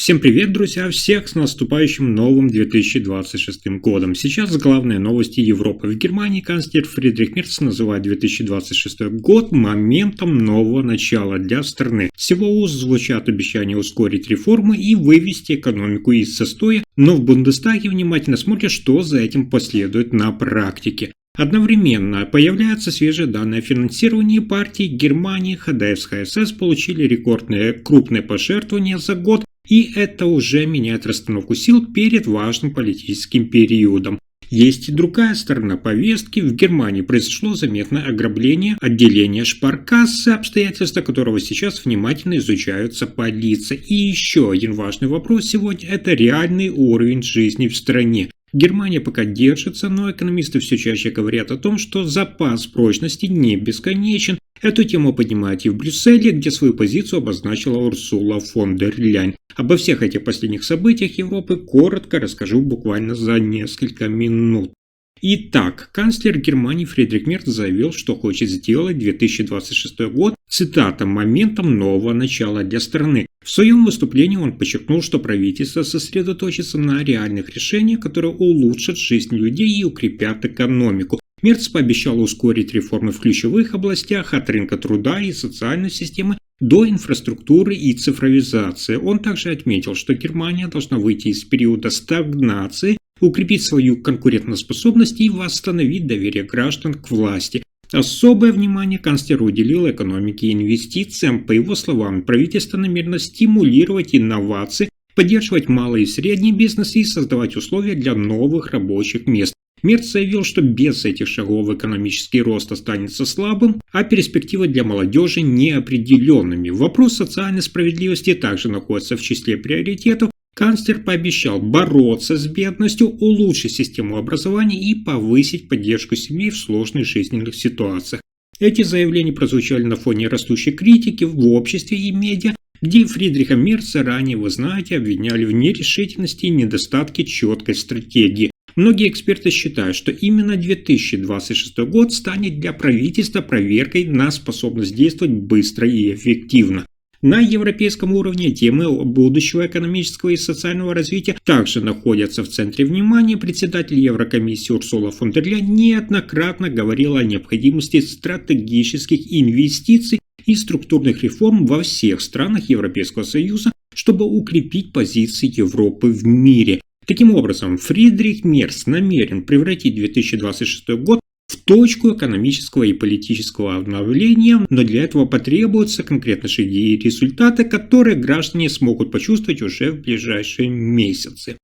Всем привет, друзья! Всех с наступающим новым 2026 годом. Сейчас главные новости Европы. В Германии канцлер Фридрих Мерц называет 2026 год моментом нового начала для страны. С его уст звучат обещания ускорить реформы и вывести экономику из застоя, но в Бундестаге внимательно смотрят, что за этим последует на практике. Одновременно появляются свежие данные о финансировании партий. Германии ХДС, ХСС получили рекордные крупные пожертвования за год, и это уже меняет расстановку сил перед важным политическим периодом. Есть и другая сторона повестки. В Германии произошло заметное ограбление отделения шпаркассы, обстоятельства которого сейчас внимательно изучаются полицией. И еще один важный вопрос сегодня – это реальный уровень жизни в стране. Германия пока держится, но экономисты все чаще говорят о том, что запас прочности не бесконечен. Эту тему поднимают и в Брюсселе, где свою позицию обозначила Урсула фон дер Ляйен. Обо всех этих последних событиях Европы коротко расскажу буквально за несколько минут. Итак, канцлер Германии Фридрих Мерц заявил, что хочет сделать 2026 год, цитата, «моментом нового начала для страны». В своем выступлении он подчеркнул, что правительство сосредоточится на реальных решениях, которые улучшат жизнь людей и укрепят экономику. Мерц пообещал ускорить реформы в ключевых областях от рынка труда и социальной системы до инфраструктуры и цифровизации. Он также отметил, что Германия должна выйти из периода стагнации, укрепить свою конкурентоспособность и восстановить доверие граждан к власти. Особое внимание канцлер уделил экономике и инвестициям. По его словам, правительство намерено стимулировать инновации, поддерживать малый и средний бизнес и создавать условия для новых рабочих мест. Мерц заявил, что без этих шагов экономический рост останется слабым, а перспективы для молодежи неопределенными. Вопрос социальной справедливости также находится в числе приоритетов. Канцлер пообещал бороться с бедностью, улучшить систему образования и повысить поддержку семей в сложных жизненных ситуациях. Эти заявления прозвучали на фоне растущей критики в обществе и медиа, где Фридриха Мерца ранее, вы знаете, обвиняли в нерешительности и недостатке четкой стратегии. Многие эксперты считают, что именно 2026 год станет для правительства проверкой на способность действовать быстро и эффективно. На европейском уровне темы будущего экономического и социального развития также находятся в центре внимания. Председатель Еврокомиссии Урсула фон дер Ляйен неоднократно говорила о необходимости стратегических инвестиций и структурных реформ во всех странах Европейского Союза, чтобы укрепить позиции Европы в мире. Таким образом, Фридрих Мерц намерен превратить 2026 год в точку экономического и политического обновления, но для этого потребуются конкретные шаги и результаты, которые граждане смогут почувствовать уже в ближайшие месяцы.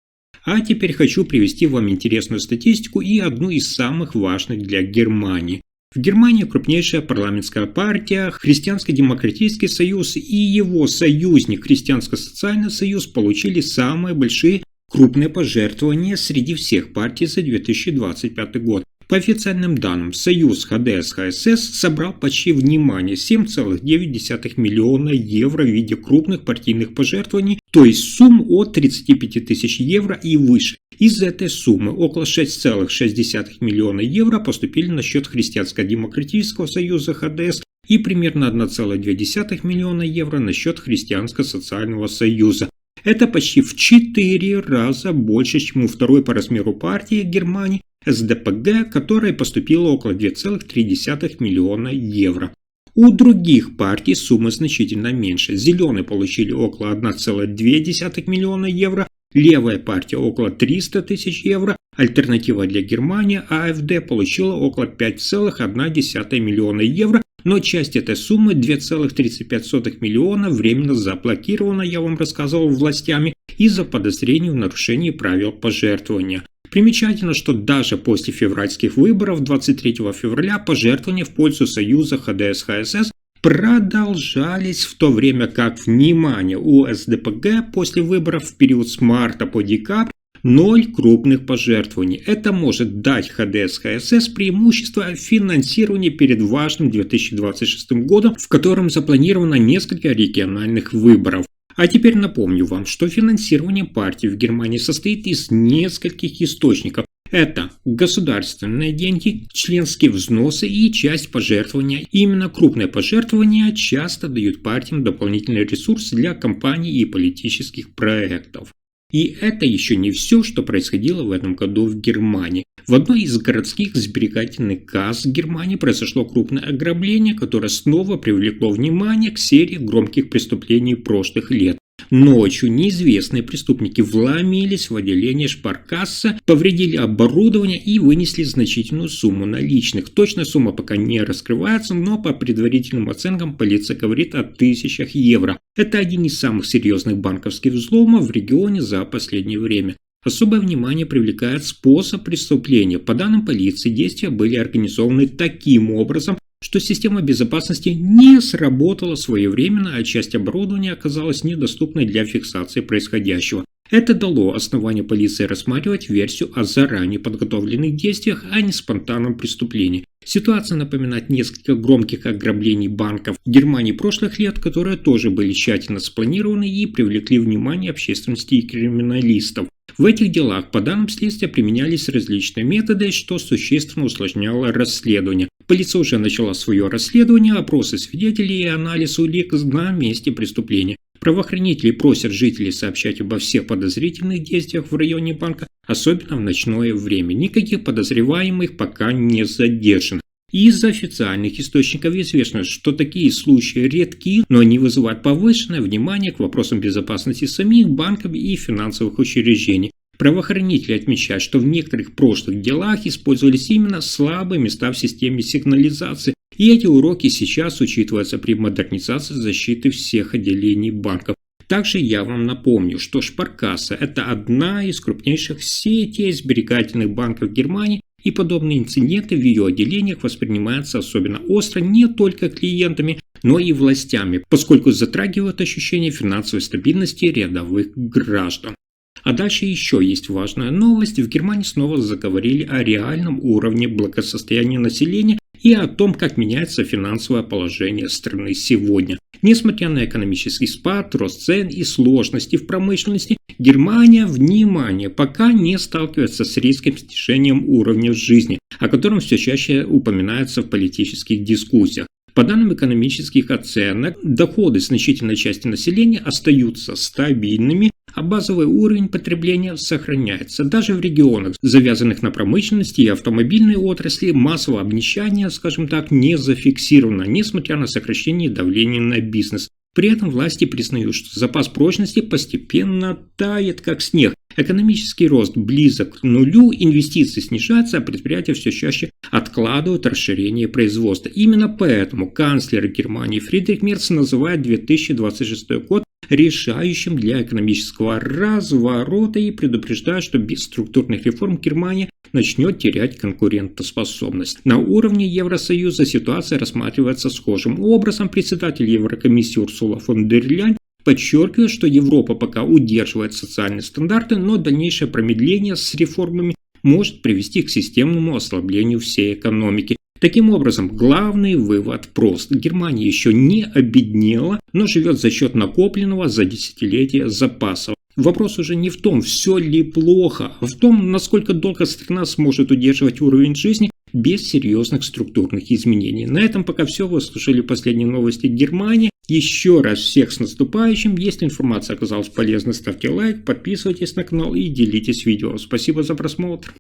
А теперь хочу привести вам интересную статистику и одну из самых важных для Германии. В Германии крупнейшая парламентская партия Христианско-демократический союз и его союзник Христианско-социальный союз получили самые большие крупные пожертвования среди всех партий за 2025 год. По официальным данным, союз ХДС ХСС собрал почти, внимание, 7,9 миллиона евро в виде крупных партийных пожертвований, то есть сумм от 35 тысяч евро и выше. Из этой суммы около 6,6 миллиона евро поступили на счет Христианско-демократического союза ХДС и примерно 1,2 миллиона евро на счет Христианско-социального союза. Это почти в 4 раза больше, чем у второй по размеру партии Германии СДПГ, которой поступило около 2,3 миллиона евро. У других партий суммы значительно меньше. Зеленые получили около 1,2 миллиона евро, левая партия около 300 тысяч евро, альтернатива для Германии АФД получила около 5,1 миллиона евро, но часть этой суммы 2,35 миллиона временно заблокирована, я вам рассказывал, властями из-за подозрений в нарушении правил пожертвования. Примечательно, что даже после февральских выборов 23 февраля пожертвования в пользу союза ХДС-ХСС продолжались, в то время как, внимание, у СДПГ после выборов в период с марта по декабрь 0 крупных пожертвований. Это может дать ХДС-ХСС преимущество финансирования перед важным 2026 годом, в котором запланировано несколько региональных выборов. А теперь напомню вам, что финансирование партии в Германии состоит из нескольких источников. Это государственные деньги, членские взносы и часть пожертвования. Именно крупные пожертвования часто дают партиям дополнительный ресурс для кампаний и политических проектов. И это еще не все, что происходило в этом году в Германии. В одной из городских сберегательных касс Германии произошло крупное ограбление, которое снова привлекло внимание к серии громких преступлений прошлых лет. Ночью неизвестные преступники вломились в отделение шпаркассы, повредили оборудование и вынесли значительную сумму наличных. Точная сумма пока не раскрывается, но по предварительным оценкам полиция говорит о тысячах евро. Это один из самых серьезных банковских взломов в регионе за последнее время. Особое внимание привлекает способ преступления. По данным полиции, действия были организованы таким образом, что система безопасности не сработала своевременно, а часть оборудования оказалась недоступной для фиксации происходящего. Это дало основание полиции рассматривать версию о заранее подготовленных действиях, а не спонтанном преступлении. Ситуация напоминает несколько громких ограблений банков в Германии прошлых лет, которые тоже были тщательно спланированы и привлекли внимание общественности и криминалистов. В этих делах, по данным следствия, применялись различные методы, что существенно усложняло расследование. Полиция уже начала свое расследование, опросы свидетелей и анализ улик на месте преступления. Правоохранители просят жителей сообщать обо всех подозрительных действиях в районе банка, особенно в ночное время. Никаких подозреваемых пока не задержано. Из официальных источников известно, что такие случаи редки, но они вызывают повышенное внимание к вопросам безопасности самих банков и финансовых учреждений. Правоохранители отмечают, что в некоторых прошлых делах использовались именно слабые места в системе сигнализации, и эти уроки сейчас учитываются при модернизации защиты всех отделений банков. Также я вам напомню, что Шпаркасса – это одна из крупнейших сетей сберегательных банков Германии, и подобные инциденты в ее отделениях воспринимаются особенно остро не только клиентами, но и властями, поскольку затрагивают ощущение финансовой стабильности рядовых граждан. А дальше еще есть важная новость. В Германии снова заговорили о реальном уровне благосостояния населения и о том, как меняется финансовое положение страны сегодня. Несмотря на экономический спад, рост цен и сложности в промышленности, Германия, внимание, пока не сталкивается с резким снижением уровня жизни, о котором все чаще упоминается в политических дискуссиях. По данным экономических оценок, доходы значительной части населения остаются стабильными, а базовый уровень потребления сохраняется. Даже в регионах, завязанных на промышленности и автомобильной отрасли, массовое обнищание, скажем так, не зафиксировано, несмотря на сокращение давления на бизнес. При этом власти признают, что запас прочности постепенно тает, как снег. Экономический рост близок к нулю, инвестиции снижаются, а предприятия все чаще откладывают расширение производства. Именно поэтому канцлер Германии Фридрих Мерц называет 2026 год решающим для экономического разворота и предупреждает, что без структурных реформ Германия начнет терять конкурентоспособность. На уровне Евросоюза ситуация рассматривается схожим образом. Председатель Еврокомиссии Урсула фон дер Ляйен подчеркивает, что Европа пока удерживает социальные стандарты, но дальнейшее промедление с реформами может привести к системному ослаблению всей экономики. Таким образом, главный вывод прост. Германия еще не обеднела, но живет за счет накопленного за десятилетия запасов. Вопрос уже не в том, все ли плохо, а в том, насколько долго страна сможет удерживать уровень жизни без серьезных структурных изменений. На этом пока все. Вы слушали последние новости Германии. Еще раз всех с наступающим. Если информация оказалась полезной, ставьте лайк, подписывайтесь на канал и делитесь видео. Спасибо за просмотр.